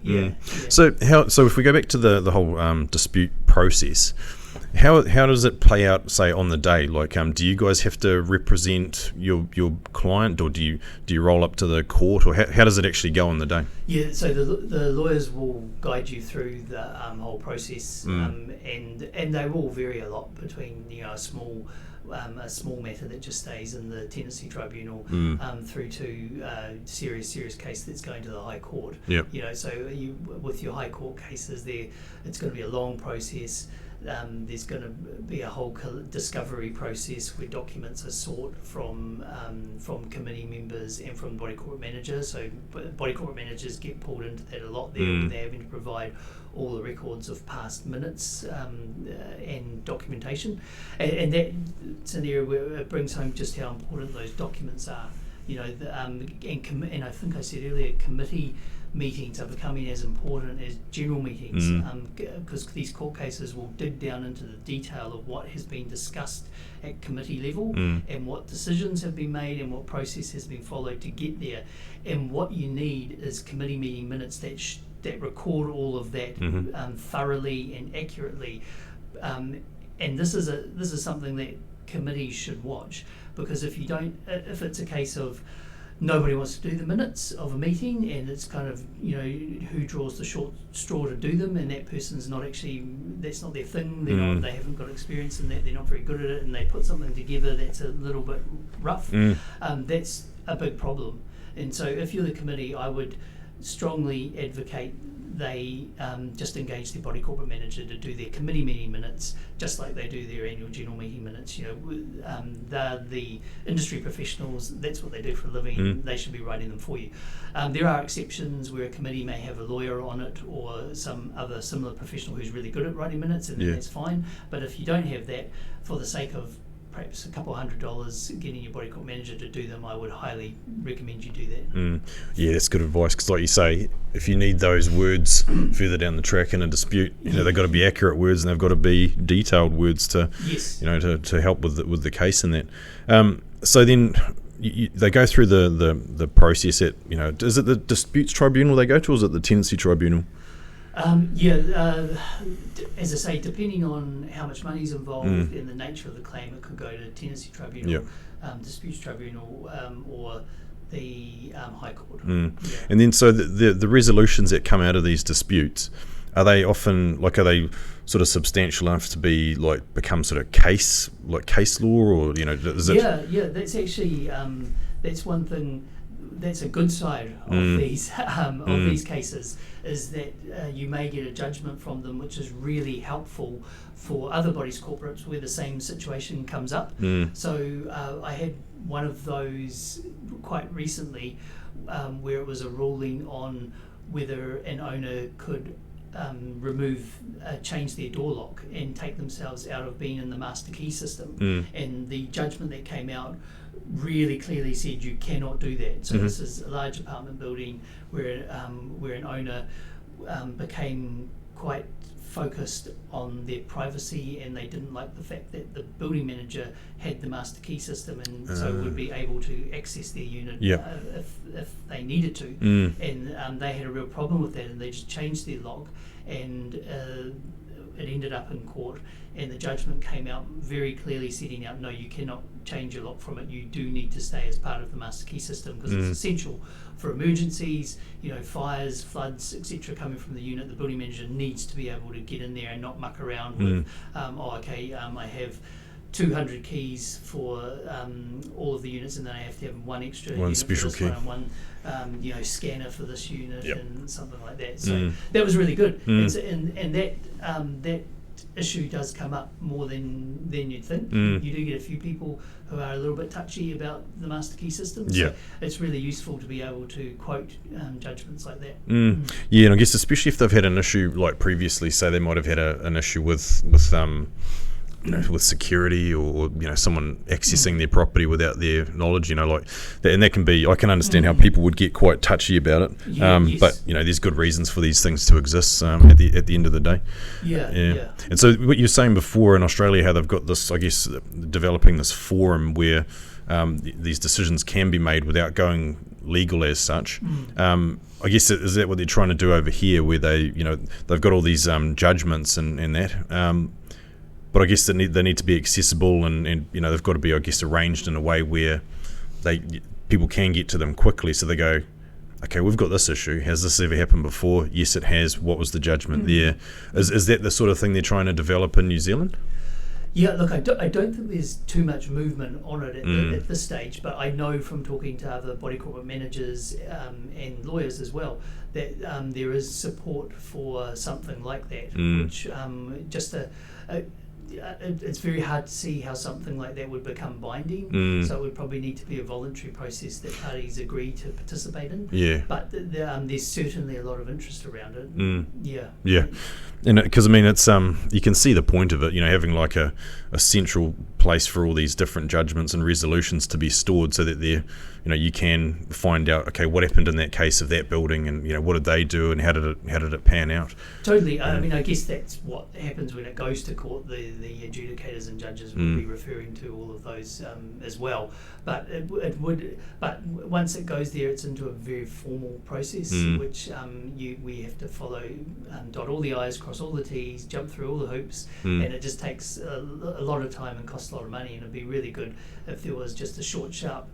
So if we go back to the whole dispute process, how does it play out, say, on the day? Like, do you guys have to represent your client, or do you roll up to the court, or how does it actually go on the day? Yeah, so the lawyers will guide you through the whole process, and they will vary a lot between a small matter that just stays in the tenancy tribunal through to a serious case that's going to the High Court. Yep. So with your High Court cases, it's going to be a long process. There's going to be a whole discovery process where documents are sought from committee members and from body corporate managers. So body corporate managers get pulled into that a lot there, where they're having to provide all the records of past minutes and documentation, and that's an area where it brings home just how important those documents are. And I think I said earlier, committee meetings are becoming as important as general meetings, because these court cases will dig down into the detail of what has been discussed at committee level, and what decisions have been made and what process has been followed to get there. And what you need is committee meeting minutes that record all of that thoroughly and accurately. And this is something that committees should watch, because if it's a case of nobody wants to do the minutes of a meeting, and it's kind of who draws the short straw to do them, and that person's that's not their thing. They haven't got experience in that. They're not very good at it, and they put something together that's a little bit rough. That's a big problem. And so, if you're the committee, I would strongly advocate they just engage their body corporate manager to do their committee meeting minutes, just like they do their annual general meeting minutes. They're the industry professionals. That's what they do for a living. They should be writing them for you. There are exceptions where a committee may have a lawyer on it, or some other similar professional who's really good at writing minutes, and that's fine. But if you don't have that, for the sake of perhaps a couple $100 getting your body corporate manager to do them, I would highly recommend you do that. Yeah, that's good advice, because like you say, if you need those words further down the track in a dispute, they've got to be accurate words, and they've got to be detailed words to to help with the case and that. So then they go through the process at, is it the disputes tribunal they go to, or is it the tenancy tribunal? As I say, depending on how much money is involved and the nature of the claim, it could go to tenancy tribunal, disputes tribunal, or the High Court. And then so the resolutions that come out of these disputes, are they sort of substantial enough to be become sort of case law, or is it? That's actually that's one thing. That's a good side of these cases, is that you may get a judgment from them, which is really helpful for other bodies corporates where the same situation comes up. So I had one of those quite recently, where it was a ruling on whether an owner could change their door lock and take themselves out of being in the master key system. And the judgment that came out really clearly said you cannot do that. So this is a large apartment building where an owner became quite focused on their privacy, and they didn't like the fact that the building manager had the master key system, and so would be able to access their unit if they needed to. And they had a real problem with that, and they just changed their lock, and it ended up in court, and the judgment came out very clearly setting out, no, you cannot change your lock from it. You do need to stay as part of the master key system, because it's essential for emergencies, fires, floods, etc. coming from the unit. The building manager needs to be able to get in there and not muck around with, I have 200 keys for all of the units, and then I have to have one extra one special for this key, one scanner for this unit, and something like that. So that was really good, and that issue does come up more than you'd think. You do get a few people who are a little bit touchy about the master key system. So it's really useful to be able to quote judgments like that. Yeah, and I guess especially if they've had an issue like previously, say they might have had an issue with with security, or someone accessing their property without their knowledge, like that, and that can be, I can understand how people would get quite touchy about it. Yes. But there's good reasons for these things to exist at the end of the day. Yeah. And so what you were saying before in Australia, how they've got this, I guess, developing this forum where these decisions can be made without going legal as such. I guess, is that what they're trying to do over here, where they, they've got all these judgments and that. But I guess they need to be accessible, and they've got to be, I guess, arranged in a way where people can get to them quickly. So they go, okay, we've got this issue. Has this ever happened before? Yes, it has. What was the judgment there? Is that the sort of thing they're trying to develop in New Zealand? Yeah, look, I don't think there's too much movement on it at this stage, but I know from talking to other body corporate managers and lawyers as well that there is support for something like that, which it's very hard to see how something like that would become binding. So it would probably need to be a voluntary process that parties agree to participate in. Yeah. But there's certainly a lot of interest around it. Yeah. And because it's you can see the point of it, having like a central place for all these different judgments and resolutions to be stored, so that they're, you can find out, okay, what happened in that case of that building, and what did they do, and how did it pan out? Totally. I guess that's what happens when it goes to court. The adjudicators and judges will be referring to all of those as well. But but once it goes there, it's into a very formal process, which we have to follow, dot all the I's, cross all the T's, jump through all the hoops, and it just takes a lot of time and costs a lot of money. And it'd be really good if there was just a short, sharp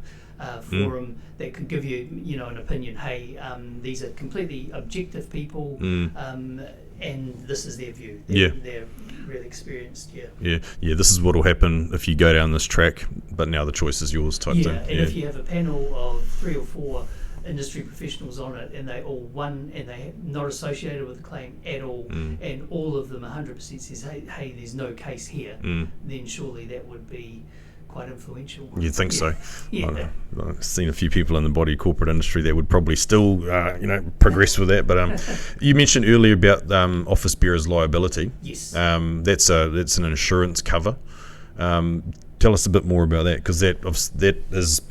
forum that could give you, an opinion. Hey, these are completely objective people, and this is their view. They're really experienced. Yeah. This is what will happen if you go down this track, but now the choice is yours, type thing. And if you have a panel of 3 or 4 industry professionals on it, and they all won, and they're not associated with the claim at all, and all of them 100% says, hey, there's no case here, then surely that would be quite influential. You'd think so. Yeah. I've seen a few people in the body corporate industry that would probably still, progress with that. But you mentioned earlier about office bearers' liability. Yes. That's an insurance cover. Tell us a bit more about that, because that is.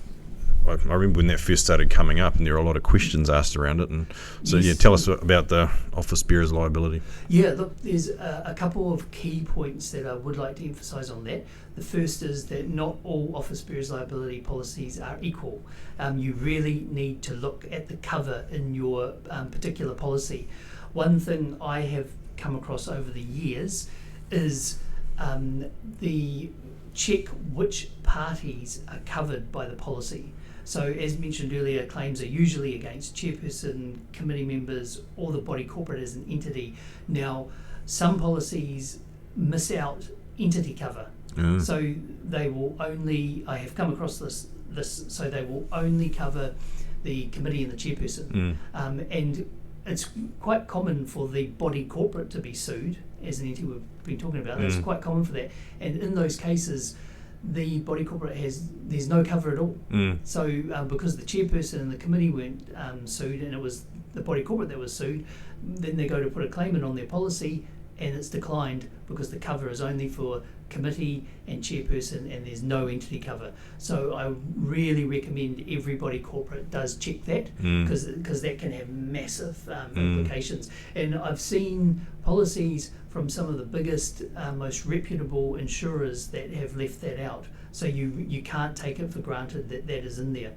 I remember when that first started coming up, and there were a lot of questions asked around it. And so, tell us about the office bearers' liability. Yeah, look, there's a couple of key points that I would like to emphasise on that. The first is that not all office bearers' liability policies are equal. You really need to look at the cover in your particular policy. One thing I have come across over the years is the check which parties are covered by the policy. So, as mentioned earlier, claims are usually against chairperson, committee members, or the body corporate as an entity. Now, some policies miss out entity cover. So they will only, I have come across this, so they will only cover the committee and the chairperson. And it's quite common for the body corporate to be sued, as an entity we've been talking about. It's quite common for that. And in those cases, the body corporate there's no cover at all. So because the chairperson and the committee weren't sued, and it was the body corporate that was sued, then they go to put a claim in on their policy, and it's declined because the cover is only for committee and chairperson, and there's no entity cover. So I really recommend everybody corporate does check that, because that can have massive implications. And I've seen policies from some of the biggest, most reputable insurers that have left that out. So you can't take it for granted that that is in there.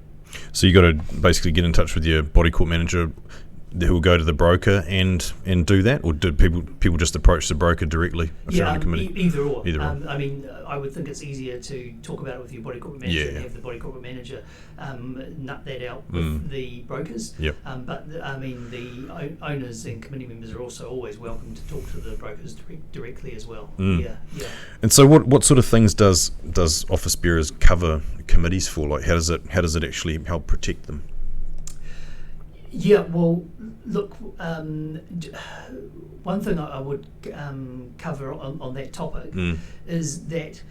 So you got to basically get in touch with your body corp manager, who will go to the broker and do that, or do people just approach the broker directly if they're on a committee? Either or. Either or. I mean, I would think it's easier to talk about it with your body corporate manager and have the body corporate manager nut that out with the brokers. Yep. But I mean, the owners and committee members are also always welcome to talk to the brokers directly as well. Yeah. And so, what sort of things does Office Bearers cover committees for? Like, how does it actually help protect them? Yeah, well, look, one thing I would cover on that topic is that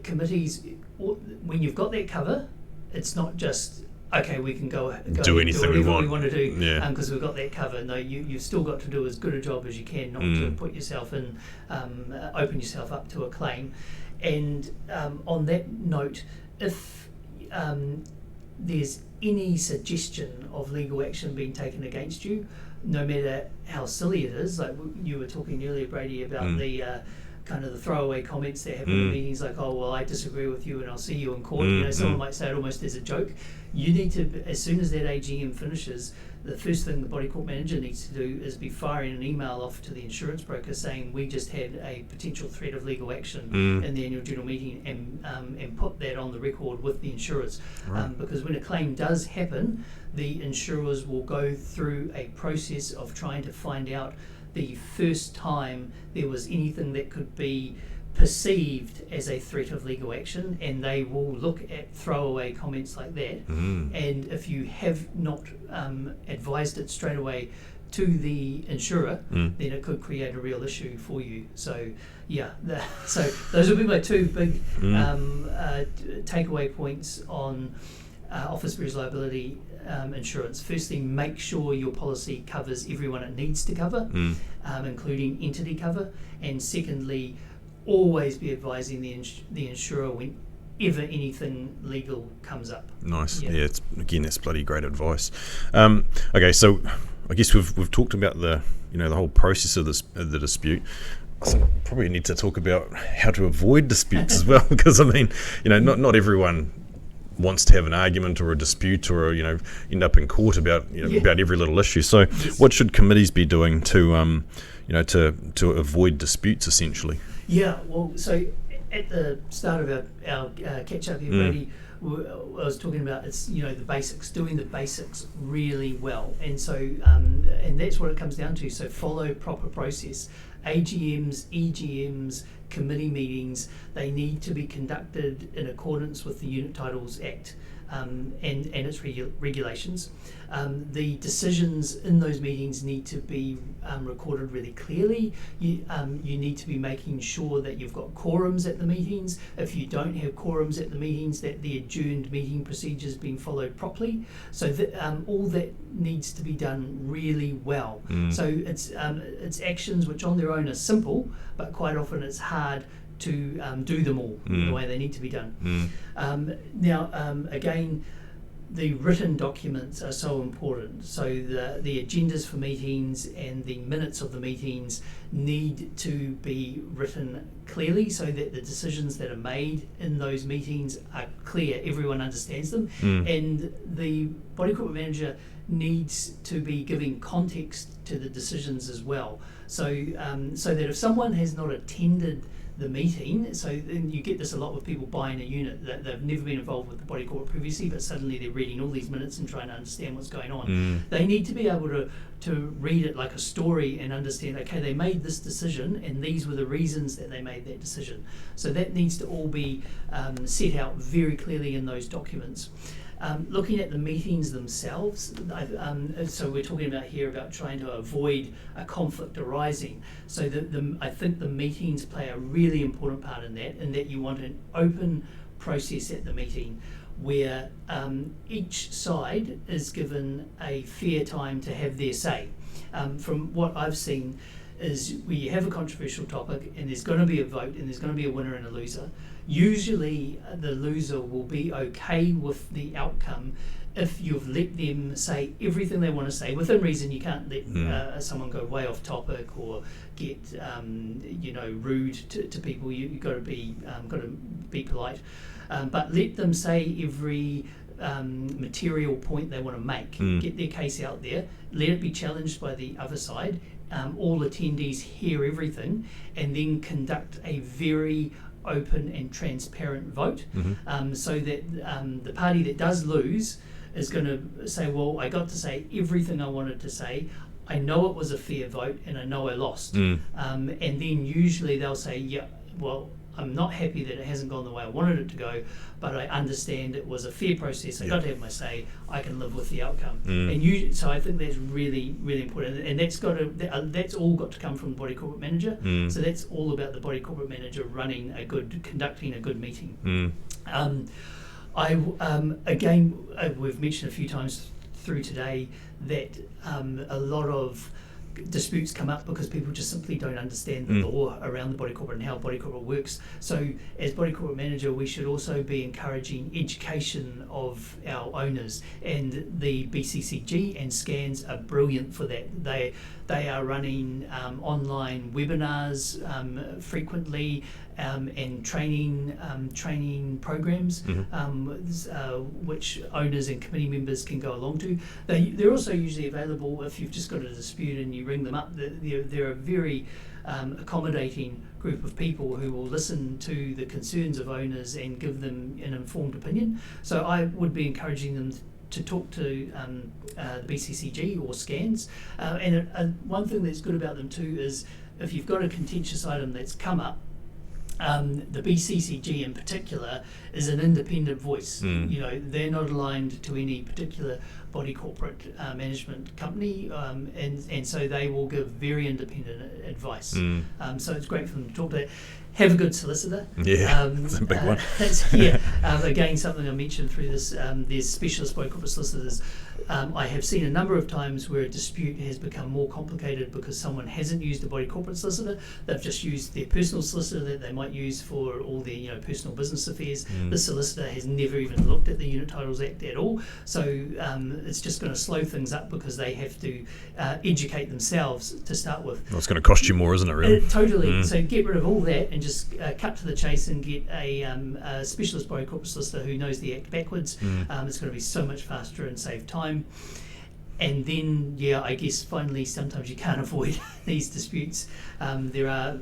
committees, when you've got that cover, it's not just, okay, we can go do anything we want to do because we've got that cover. No, you've still got to do as good a job as you can, not to put yourself in, open yourself up to a claim. And on that note, if there's any suggestion of legal action being taken against you, no matter how silly it is, like you were talking earlier, Brady, about the kind of the throwaway comments that happen in meetings, like, oh, well, I disagree with you and I'll see you in court. Someone might say it almost as a joke. You need to, as soon as that AGM finishes, the first thing the body corp manager needs to do is be firing an email off to the insurance broker saying we just had a potential threat of legal action in the annual general meeting, and put that on the record with the insurers. Right. Because when a claim does happen, the insurers will go through a process of trying to find out the first time there was anything that could be perceived as a threat of legal action, and they will look at throwaway comments like that, and if you have not advised it straight away to the insurer, then it could create a real issue for you. So so those would be my two big takeaway points on office bearers liability insurance. Firstly, make sure your policy covers everyone it needs to cover, including entity cover, and secondly, always be advising the insurer whenever anything legal comes up. Nice. Yeah, that's bloody great advice. Okay, so I guess we've talked about the whole process of the dispute. I think we probably need to talk about how to avoid disputes as well, because I mean, not everyone wants to have an argument or a dispute or end up in court about about every little issue. So what should committees be doing to to avoid disputes essentially? Yeah, well, so at the start of our catch up here, Brady, I was talking about it's the basics, doing the basics really well, and so and that's what it comes down to. So follow proper process. AGMs, EGMs, committee meetings, they need to be conducted in accordance with the Unit Titles Act and its regulations. The decisions in those meetings need to be recorded really clearly. You need to be making sure that you've got quorums at the meetings. If you don't have quorums at the meetings, that the adjourned meeting procedure is being followed properly. So that all that needs to be done really well. So it's actions which on their own are simple, but quite often it's hard to do them all the way they need to be done. Now, again, the written documents are so important. So the agendas for meetings and the minutes of the meetings need to be written clearly so that the decisions that are made in those meetings are clear, everyone understands them, and the body corporate manager needs to be giving context to the decisions as well. So so that if someone has not attended the meeting, so then you get this a lot with people buying a unit that they've never been involved with the body corporate previously, but suddenly they're reading all these minutes and trying to understand what's going on. They need to be able to read it like a story and understand, okay, they made this decision and these were the reasons that they made that decision. So that needs to all be set out very clearly in those documents. Looking at the meetings themselves, so we're talking about here about trying to avoid a conflict arising. So I think the meetings play a really important part in that you want an open process at the meeting where each side is given a fair time to have their say. From what I've seen is where you have a controversial topic and there's going to be a vote and there's going to be a winner and a loser. Usually the loser will be okay with the outcome if you've let them say everything they want to say within reason. You can't let someone go way off topic or get rude to people. You've got to be polite, but let them say every material point they want to make. Get their case out there. Let it be challenged by the other side. All attendees hear everything, and then conduct a very open and transparent vote, so that the party that does lose is going to say, well, I got to say everything I wanted to say. I know it was a fair vote and I know I lost. And then usually they'll say, yeah, well, I'm not happy that it hasn't gone the way I wanted it to go, but I understand it was a fair process. I got to have my say. I can live with the outcome. So I think that's really, really important, and that's all got to come from the body corporate manager. So that's all about the body corporate manager conducting a good meeting. We've mentioned a few times through today that a lot of disputes come up because people just simply don't understand the law around the body corporate and how body corporate works. So as body corporate manager, we should also be encouraging education of our owners, and the BCCG and SCANZ are brilliant for that. They are running online webinars frequently, and training programs, which owners and committee members can go along to. They're also usually available if you've just got a dispute and you ring them up. They're a very accommodating group of people who will listen to the concerns of owners and give them an informed opinion. So I would be encouraging them to talk to the BCCG or SCANZ. And one thing that's good about them too is if you've got a contentious item that's come up, the BCCG in particular is an independent voice. They're not aligned to any particular body corporate management company, and so they will give very independent advice. So it's great for them to talk to. Have a good solicitor. That's a big one. Again, something I mentioned through this, there's specialist body corporate solicitors. I have seen a number of times where a dispute has become more complicated because someone hasn't used a body corporate solicitor. They've just used their personal solicitor that they might use for all their personal business affairs. The solicitor has never even looked at the Unit Titles Act at all. So it's just going to slow things up because they have to educate themselves to start with. Well, it's going to cost you more, isn't it, really? Totally. So get rid of all that and just cut to the chase and get a specialist body corporate solicitor who knows the Act backwards. It's going to be so much faster and save time. And then, I guess finally, sometimes you can't avoid these disputes. There are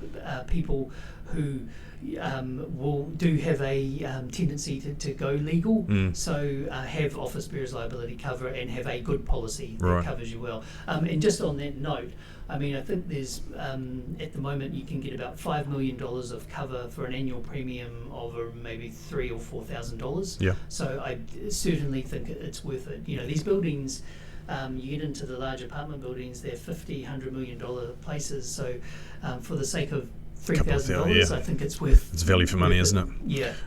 people who do have a tendency to go legal, so have office bearers liability cover and have a good policy that covers you well. And just on that note, I think there's at the moment you can get about $5 million of cover for an annual premium of maybe $3,000 or $4,000. So I certainly think it's worth it. These buildings, you get into the large apartment buildings, they're $50-100 million places. So for the sake of $3,000, I think it's worth. It's value for money, isn't it?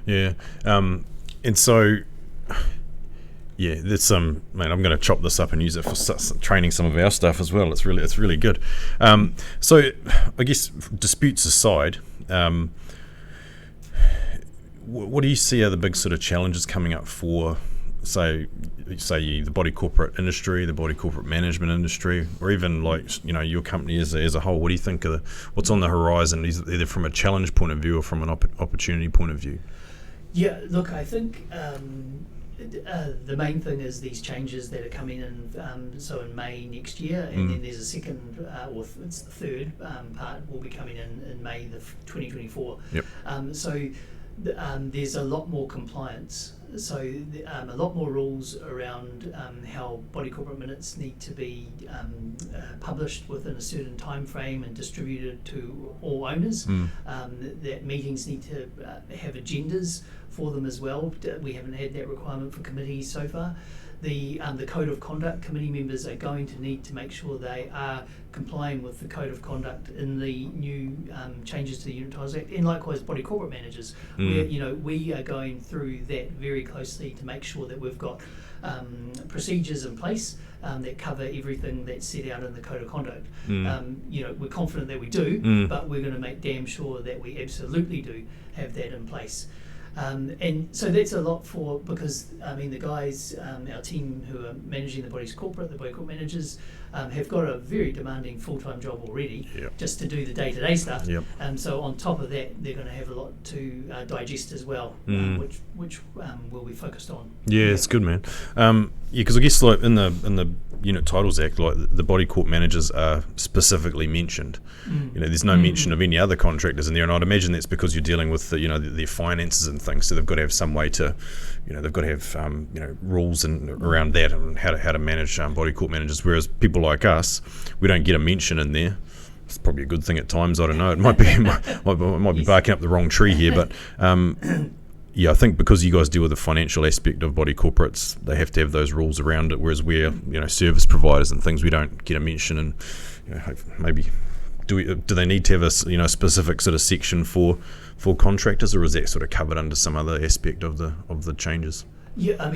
Yeah. And so. Yeah, there's man, I'm going to chop this up and use it for training some of our staff as well. It's really good. So, I guess disputes aside, what do you see are the big sort of challenges coming up for, say the body corporate industry, the body corporate management industry, or even your company as a whole? What do you think what's on the horizon, either from a challenge point of view or from an opportunity point of view? Yeah, look, I think. The main thing is these changes that are coming in, so in May next year, and then there's a second, or it's the third part will be coming in May 2024. So there's a lot more compliance. So a lot more rules around how body corporate minutes need to be published within a certain time frame and distributed to all owners. That meetings need to have agendas for them as well. We haven't had that requirement for committees so far. The code of conduct, committee members are going to need to make sure they are complying with the code of conduct in the new changes to the Unit Titles Act, and likewise body corporate managers, where we are going through that very closely to make sure that we've got procedures in place that cover everything that's set out in the code of conduct. We're confident that we do, but we're going to make damn sure that we absolutely do have that in place. And so that's a lot because the guys, our team who are managing the body corporate managers, have got a very demanding full-time job already, just to do the day-to-day stuff. So on top of that, they're going to have a lot to digest as well, which we'll be focused on. Yeah, it's good, man. Because I guess like in the Unit Titles Act, like the body corp managers are specifically mentioned. There's no mention of any other contractors in there, and I'd imagine that's because you're dealing with their finances and things. So they've got to have some way to, they've got to have rules and around that and how to manage body corp managers. Whereas people like us, we don't get a mention in there. It's probably a good thing at times. I don't know. It might be barking up the wrong tree here, but. I think because you guys deal with the financial aspect of body corporates, they have to have those rules around it. Whereas we're, service providers and things, we don't get a mention. And maybe do they need to have a specific sort of section for contractors, or is that sort of covered under some other aspect of the changes? Yeah,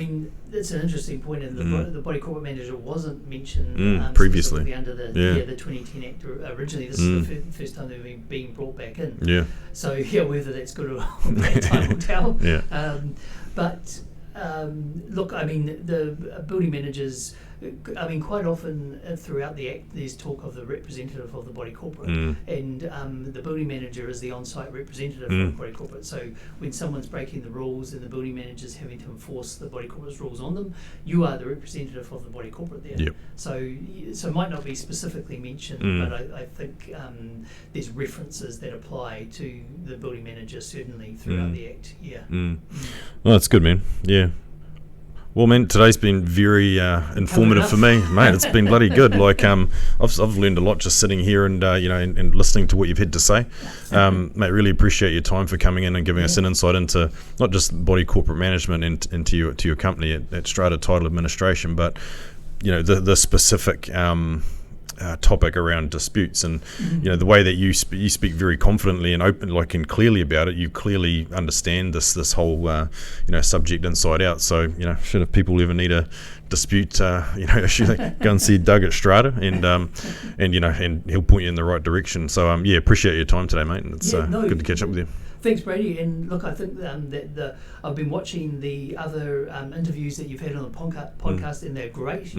that's an interesting point. And the body corporate manager wasn't mentioned previously under the 2010 Act originally. This is the first time they've been brought back in. Yeah. So whether that's good or bad, time will tell. But look, the building managers. Quite often throughout the Act, there's talk of the representative of the body corporate, and the building manager is the on-site representative of the body corporate. So when someone's breaking the rules and the building manager's having to enforce the body corporate's rules on them, you are the representative of the body corporate there. So it might not be specifically mentioned, but I think there's references that apply to the building manager certainly throughout the Act. Well, that's good, man. Yeah. Well, man, today's been very informative for me, mate. It's been bloody good. Like, I've learned a lot just sitting here and and listening to what you've had to say, mate. Really appreciate your time for coming in and giving us an insight into not just body corporate management and into your company at Strata Title Administration, but the specific topic around disputes and the way that you speak very confidently and open and clearly about it. You clearly understand this whole subject inside out. So should if people ever need a dispute issue, they go and see Doug at Strata and he'll point you in the right direction. So appreciate your time today, mate, and it's good to catch up with you. Thanks, Brady. And look, I think that I've been watching the other interviews that you've had on the podcast, and they're great.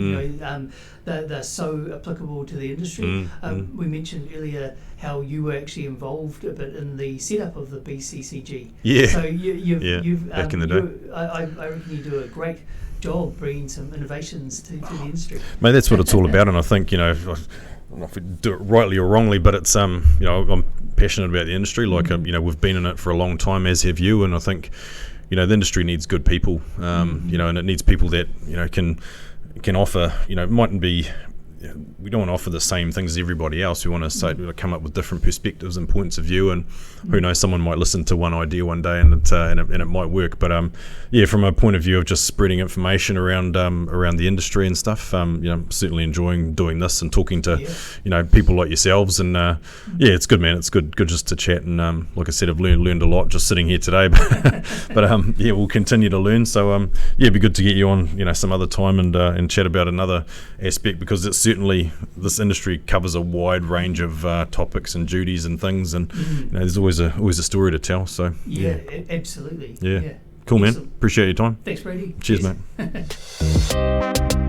They're so applicable to the industry. We mentioned earlier how you were actually involved a bit in the setup of the BCCG. Yeah. So you've back in the day. I reckon you do a great job bringing some innovations to the industry. Mate, that's what it's all about, and I think I don't know if we do it rightly or wrongly, but it's I'm passionate about the industry. Like we've been in it for a long time, as have you, and I think the industry needs good people. And it needs people that can offer. Mightn't be. We don't want to offer the same things as everybody else. We want to come up with different perspectives and points of view, and who knows, someone might listen to one idea one day and it might work. But from a point of view of just spreading information around the industry and stuff, I'm certainly enjoying doing this and talking to people like yourselves. And it's good, man. It's good just to chat. And like I said, I've learned a lot just sitting here today. But we'll continue to learn. So it'd be good to get you on some other time and chat about another aspect, because it's certainly, this industry covers a wide range of topics and duties and things, and there's always a story to tell. So absolutely. Cool, man. Appreciate your time. Thanks, Brady. Cheers. Mate.